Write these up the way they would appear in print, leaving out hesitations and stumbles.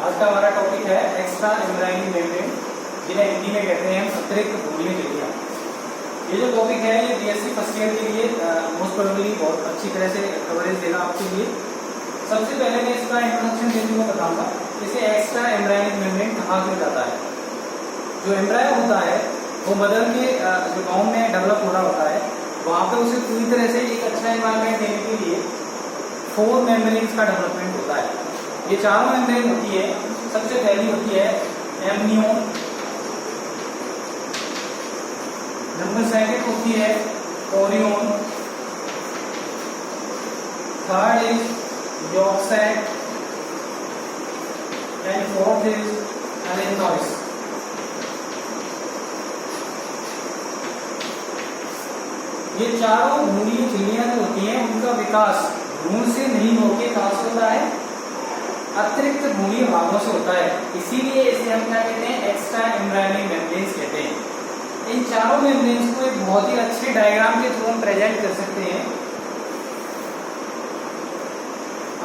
आज का हमारा टॉपिक है एक्स्ट्रा एम्ब्रायोनिक मेम्ब्रेन, जिन्हें हिंदी में कहते हैं अतिरिक्त भ्रूणीय झिल्लियां। ये जो टॉपिक है ये बीएससी फर्स्ट ईयर के लिए मोस्ट प्रोबेबली बहुत अच्छी तरह से कवरेज देगा आपके लिए। सबसे पहले मैं इसका इंट्रोडक्शन देने को बताऊंगा, इसे एक्स्ट्रा एम्ब्रायोनिक मेम्ब्रेन कहा क्यों जाता है। जो एम्ब्रायो होता है वो मदर के जो गाँव में डेवलप हो रहा होता है, वहाँ पे उसे पूरी तरह से एक अच्छा एनवायरमेंट देने के लिए 4 मेम्ब्रेन्स का डेवलपमेंट होता है। ये चारों मेम्ब्रेन होती है। सबसे पहली होती है एमनियोन, नंबर सेकंड होती है chorion, third is yolk sac and fourth is allantois. ये चारों भ्रूणीय झिल्लियां जो होती हैं उनका विकास भ्रूण से नहीं होके कहां से होता है, अतिरिक्त भ्रूणीय भागों से होता है। इसीलिए इसे हम क्या कहते हैं, एक्स्ट्रा एम्ब्रायोनिक मेम्ब्रेन्स कहते हैं। इन चारों मेम्ब्रेन्स को एक बहुत ही अच्छे डायग्राम के थ्रू हम प्रेजेंट कर सकते हैं।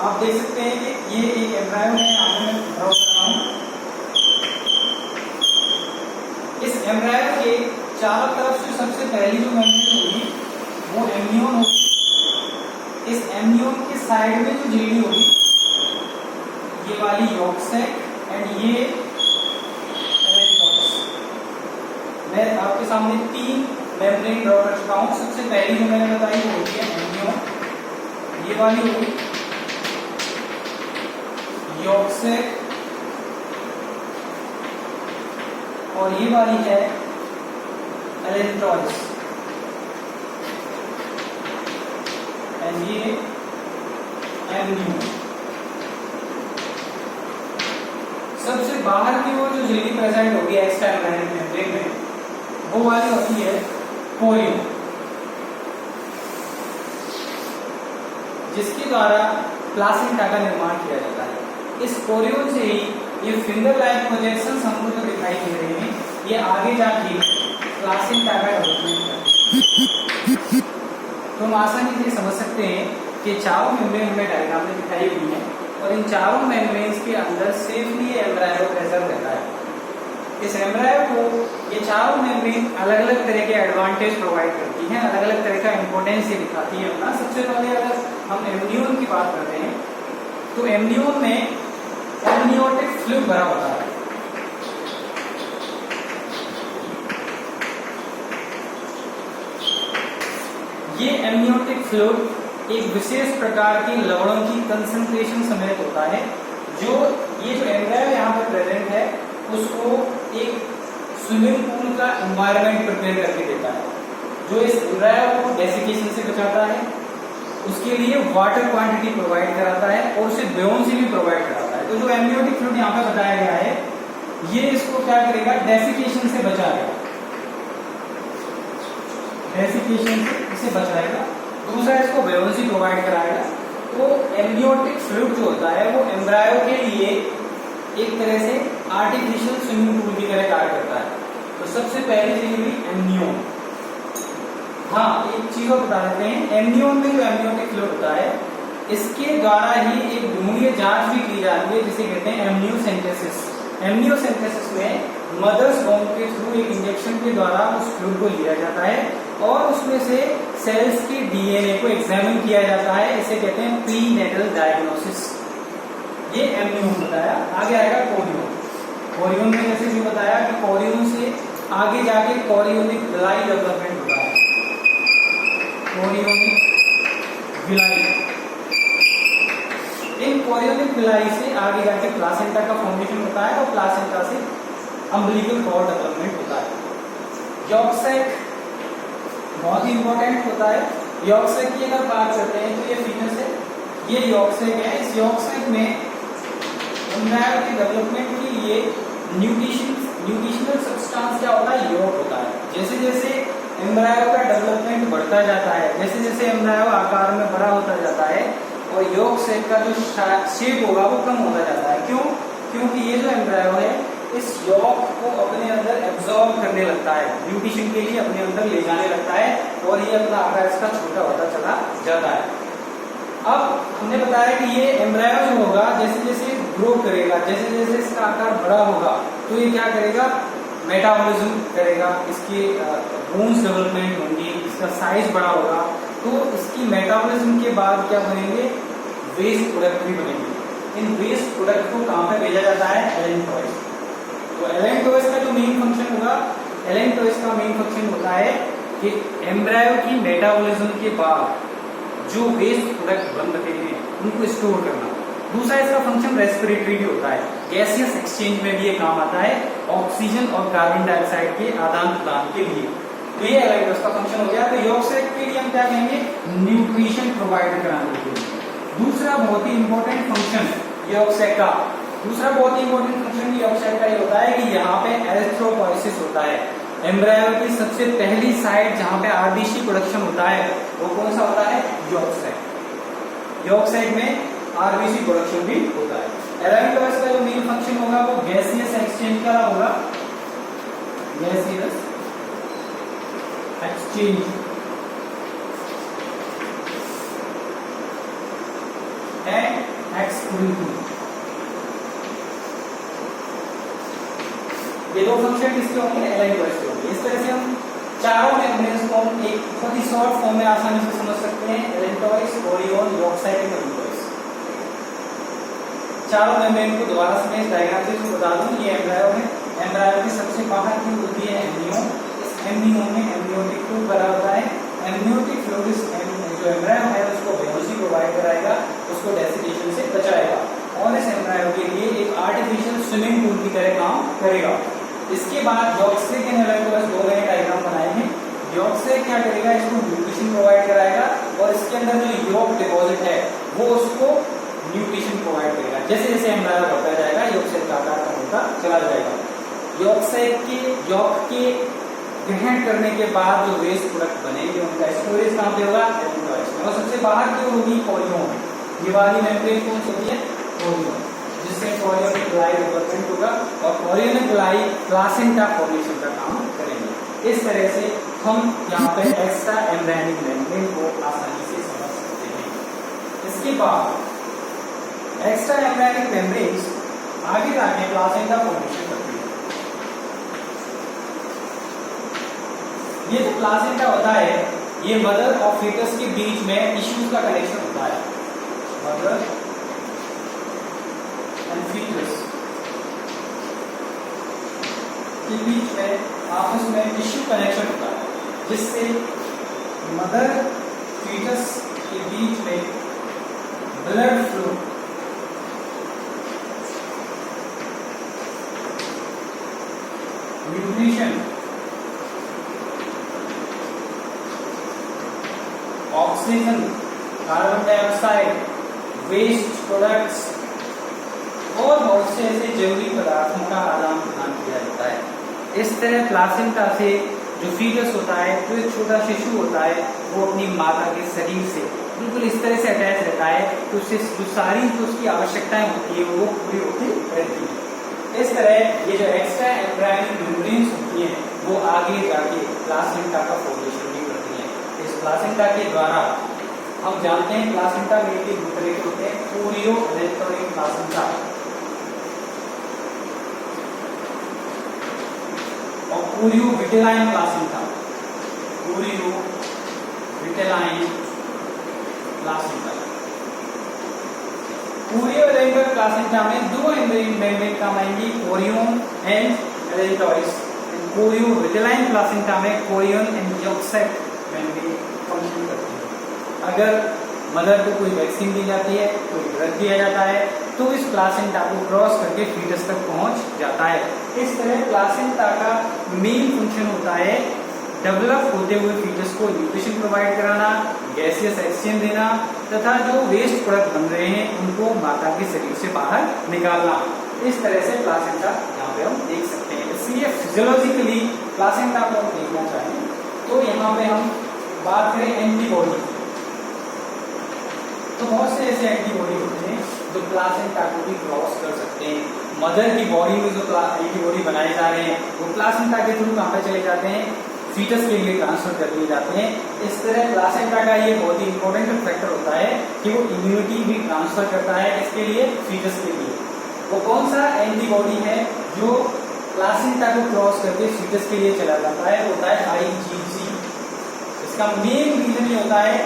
आप देख सकते हैं कि ये एक एम्ब्रायो है, यहाँ मैं ड्रॉ कर रहा हूं। इस एम्ब्रायो के चारों तरफ से सबसे पहली जो मेम्ब्रेन होगी वो एमनियोन होगी। इस एमनियोन के साइड में जो झिल्ली होगी ये वाली यॉर्क सैक एंड ये एलेंथोइस। मैं आपके सामने 3 मेम्ब्रेन ड्रॉ कर चुका हूं। सबसे पहली जो मैंने बताई वो होती है एमनियोन, ये वाली होगी यॉर्क सैक और ये वाली है एलेंथोइस एंड ये एमनियोन। सबसे बाहर की वो जो झिल्ली प्रेजेंट होगी एक्स्ट्रा एम्ब्रायोनिक मेम्ब्रेन में वो वाली होती है कोरियोन, जिसके द्वारा प्लासेंटा का निर्माण किया जाता है। इस कोरियोन से ही ये फिंगर लाइक प्रोजेक्शंस हमको जो दिखाई दे रहे हैं ये आगे जाके प्लासेंटा का डेवलपमेंट करते हैं। तो हम आसानी से समझ सकते हैं कि चारों मेम्ब्रेन हमें डायग्राम में दिखाई गई है और इन चारों मेम्ब्रेन्स के अंदर सेफली एम्ब्रायो प्रेजेंट रहता है। इस एम्ब्रायो को ये चारों मेम्ब्रेन अलग अलग तरह के एडवांटेज प्रोवाइड करती हैं, अलग अलग तरह का इंपोर्टेंस ये दिखाती है अपना। सबसे पहले अगर हम एमनियोन की बात करते हैं तो एमनियोन में एमनियोटिक फ्लूइड भरा होता है। ये एमनियोटिक फ्लूइड एक विशेष प्रकार के लवणों की कंसंट्रेशन समेत होता है, जो ये जो एम्ब्रायो यहाँ पर प्रेजेंट है उसको एक स्विमिंग पूल का एनवायरनमेंट प्रिपेयर करके देता है, जो इस एम्ब्रायो को डेसिकेशन से बचाता है, उसके लिए वाटर क्वांटिटी प्रोवाइड कराता है और उसे बुओयांसी भी प्रोवाइड कराता है। तो जो एमनियोटिक फ्लूइड यहाँ पे बताया गया है ये इसको क्या करेगा, डेसिकेशन से बचाएगा, डेसिकेशन से बचाएगा। दूसरा इसको बुओयांसी प्रोवाइड कराएगा। तो एमनियोटिक फ्लूइड जो होता है वो एम्ब्रायो के लिए एक तरह से आर्टिफिशियल स्विमिंग पूल की तरह कार्य करता है। तो सबसे पहली चीज हुई एमनियोन। हाँ, एक चीज और बता देते हैं, एमनियोन में जो एमनियोटिक फ्लूइड होता है इसके द्वारा ही एक भ्रूणीय जांच भी की जाती है जिसे कहते हैं एमनियोसेंटेसिस। एमनियोसेंटेसिस में मदर्स वॉम्ब के थ्रू एक इंजेक्शन के द्वारा उस फ्लूइड को लिया जाता है और उसमें से सेल्स के डीएनए को एग्जामिन किया जाता है। इसे कहते हैं प्रीनेटल डायग्नोसिस। ये एमनियोन बताया। आगे आएगा कोरियोन। कोरियोन में जैसे भी बताया कि कोरियोन से आगे जाके कोरियोनिक विलाई डेवलपमेंट होता है। कोरियोनिक विलाई, इन कोरियोनिक विलाई से आगे जाके प्लासेंटा का फॉर्मेशन होता है और प्लासेंटा से अम्बिलिकल कॉर्ड डेवलपमेंट होता है। यॉर्क सैक बहुत ही इंपॉर्टेंट होता है। यॉर्क सैक की अगर बात करते हैं तो ये फीनस है, ये यॉर्क सैक है। इस यॉर्क सैक में एम्ब्रायो के डेवलपमेंट के लिए न्यूट्रिशनल सब्सटेंस क्या होता है, यॉर्क होता है। जैसे जैसे एम्ब्रायो का डेवलपमेंट बढ़ता जाता है, जैसे जैसे एम्ब्रायो आकार में बड़ा होता जाता है और यॉर्क सैक का जो शेप होगा वो कम होता जाता है। क्यों? क्योंकि ये जो एम्ब्रायो है इस यॉर्क को अपने अंदर एब्जॉर्ब करने लगता है, न्यूट्रिशन के लिए अपने अंदर ले जाने लगता है और ये अपना आकार इसका छोटा होता चला जाता है। अब हमने बताया कि ये एम्ब्रायो जो होगा जैसे जैसे ग्रो करेगा, जैसे जैसे इसका आकार बड़ा होगा तो ये क्या करेगा, मेटाबॉलिज्म करेगा, इसकी बोन्स डेवलपमेंट होंगी, इसका साइज बड़ा होगा, तो इसकी मेटाबॉलिज्म के बाद क्या बनेंगे, वेस्ट प्रोडक्ट भी बनेंगे। इन वेस्ट प्रोडक्ट को कहाँ पे भेजा जाता है, एलेंटोइस। तो एलेंटोइस का जो मेन फंक्शन होगा, एलेंटोइस का मेन फंक्शन होता है कि एम्ब्रायो की मेटाबॉलिज्म के बाद जो वेस्ट प्रोडक्ट बन रहे हैं उनको स्टोर करना। दूसरा इसका फंक्शन रेस्पिरेटरी भी होता है, गैसियस एक्सचेंज में भी ये काम आता है, ऑक्सीजन और कार्बन डाइऑक्साइड के आदान प्रदान के लिए। तो ये एलेंटोइस का फंक्शन हो गया। तो यॉर्क सैक के लिए हम क्या कहेंगे, न्यूट्रिशन प्रोवाइड कराने के लिए। दूसरा बहुत ही इंपॉर्टेंट फंक्शन यॉर्क सैक का, दूसरा बहुत ही इंपॉर्टेंट फंक्शन यॉर्क सैक का ये होता है कि यहाँ पे एरिथ्रोपोइसिस होता है। एम्ब्रायो की सबसे पहली साइट जहाँ पे आरबीसी प्रोडक्शन होता है वो कौन सा होता है, यॉर्क सैक। यॉर्क सैक में आरबीसी प्रोडक्शन भी होता है। एलेंटोइस का जो मेन फंक्शन होगा वो गैसियस एक्सचेंज का होगा, गैसियस एक्सचेंज एंड एक्सक्लूजन। ये दो फंक्शन किसके होंगे, एलेंटोइस के होंगे। इस तरह से हम चारों मेम्ब्रेन्स को हम एक बहुत ही शॉर्ट फॉर्म में आसानी से समझ सकते हैं, allantois, chorion, yolk sac and allantois. चारों मेम्ब्रेन को दोबारा से मैं इस डायग्राम से बता दूं, ये एम्ब्रायो है, एम्ब्रायो की सबसे बाहर की होती है एम्ब्रियो, इस एम्ब्रियो में एम्ब्रियोटिक फ्लूइड भरा होता है। एम्ब्रियोटिक फ्लूइड जो एम्ब्रायो है उसको वेलोसिटी प्रोवाइड कराएगा, उसको डेसिकेशन से बचाएगा और इस एम्ब्रायो के लिए एक आर्टिफिशियल स्विमिंग पूल की तरह काम करेगा। इसके बाद यॉर्क सैक एंड एलेंटोइस दो नए डायग्राम बनाए हैं। यॉर्क सैक क्या करेगा, इसको न्यूट्रिशन प्रोवाइड कराएगा और इसके अंदर जो यॉर्क डिपॉजिट है वो उसको न्यूट्रिशन प्रोवाइड करेगा। जैसे जैसे एम्ब्रायो बढ़ता जाएगा यॉर्क सैक का आकार कम होता चला जाएगा। यॉर्क सैक के यॉर्क के ग्रहण करने के बाद जो वेस्ट प्रोडक्ट बनेंगे उनका स्टोरेज कहाँ पे होगा, एलेंटोइस में। और सबसे बाहर की होगी कोरियोन। ये वाली मेम्ब्रेन कौन सी होती है, कोरियोन, जिससे कोरियोनिक ग्लाई डेवलपमेंट होगा और कोरियोनिक ग्लाई प्लासेंटा फॉर्मेशन का काम करेंगे। इस तरह से हम यहाँ पे एक्स्ट्रा एम्ब्रायोनिक मेम्ब्रेन को आसानी से समझ सकते हैं। इसके बाद एक्स्ट्रा एम्ब्रायोनिक मेम्ब्रेन्स आगे जाके प्लासेंटा फॉर्मेशन करती है। ये जो प्लासेंटा होता है ये मदर और फीटस के बीच में टिश्यूज का कनेक्शन होता है। मदर एंड फीटस के बीच में आपस में टिश्यू कनेक्शन होता है, जिससे मदर फीटस के बीच में blood flow nutrition oxygen carbon dioxide waste products और बहुत से ऐसे जरूरी पदार्थों का आदान प्रदान किया जाता है। इस तरह प्लासेंटा से जो फीटस होता है, जो एक छोटा शिशु होता है, वो अपनी माता के शरीर से बिल्कुल इस तरह से अटैच रहता है तो उससे जो सारी जो उसकी आवश्यकताएं होती है वो पूरी होती रहती है। इस तरह ये जो एक्स्ट्रा एम्ब्रायोनिक मेम्ब्रेन्स होती हैं वो आगे जाके प्लासेंटा का फॉर्मेशन भी करती हैं। इस प्लासेंटा के द्वारा हम जानते हैं प्लासेंटा में भी दो तरह के होते हैं, कोरियो एलेंटोइक प्लासेंटा और chorio vitelline placenta. Chorio vitelline placenta. Chorio allantoic placenta में दो मेम्ब्रेन काम आएंगी, chorion and allantois. Chorio vitelline placenta में chorion and yolk sac membrane function करती है। अगर मदर को कोई वैक्सीन दी जाती है, कोई ड्रग दिया जाता है तो इस प्लासेंटा को क्रॉस करके फीटस तक पहुंच जाता है। इस तरह प्लासेंटा का मेन फंक्शन होता है डेवलप होते हुए फीटस को न्यूट्रिशन प्रोवाइड कराना, गैसियस एक्सचेंज देना तथा जो वेस्ट प्रोडक्ट बन रहे हैं उनको माता के शरीर से बाहर निकालना। इस तरह से प्लासेंटा यहाँ पे हम देख सकते हैं। इसलिए फिजियोलॉजिकली प्लासेंटा को हम देखना चाहें तो यहाँ पे हम बात करें एंटीबॉडी, तो बहुत से ऐसे एंटीबॉडी होते हैं जो प्लासेंटा को भी क्रॉस कर सकते हैं। मदर की बॉडी में जो एंटीबॉडी बनाए जा रहे हैं वो प्लासेंटा के थ्रू कहाँ पे चले जाते हैं, फीटस के लिए ट्रांसफर कर दिए जाते हैं। इस तरह प्लासेंटा का ये बहुत ही इंपॉर्टेंट फैक्टर होता है कि वो इम्यूनिटी भी ट्रांसफर करता है, इसके लिए फीटस के लिए। वो कौन सा एंटीबॉडी है जो प्लासेंटा को क्रॉस करके फीटस के लिए चला जाता है, वो होता है आईजीजी। इसका मेन रीजन ये होता है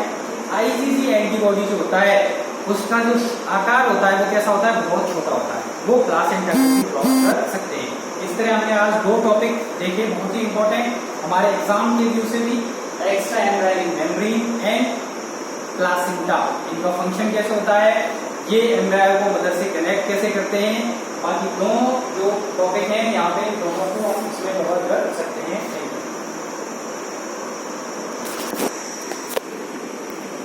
आईजीजी एंटीबॉडी जो होता है उसका जो आकार होता है वो कैसा होता है, बहुत छोटा होता है, वो प्लासेंटा को क्रॉस कर सकते हैं। इस तरह हमने आज 2 टॉपिक देखे, बहुत ही इंपॉर्टेंट हमारे एग्जाम के व्यू से भी, extra embryonic membrane and placenta, इनका फंक्शन कैसे होता है, ये एम्ब्रायो को मदर से कनेक्ट कैसे करते हैं। बाकी दोनों जो टॉपिक हैं यहाँ पे दोनों को हम इसमें कवर कर सकते हैं।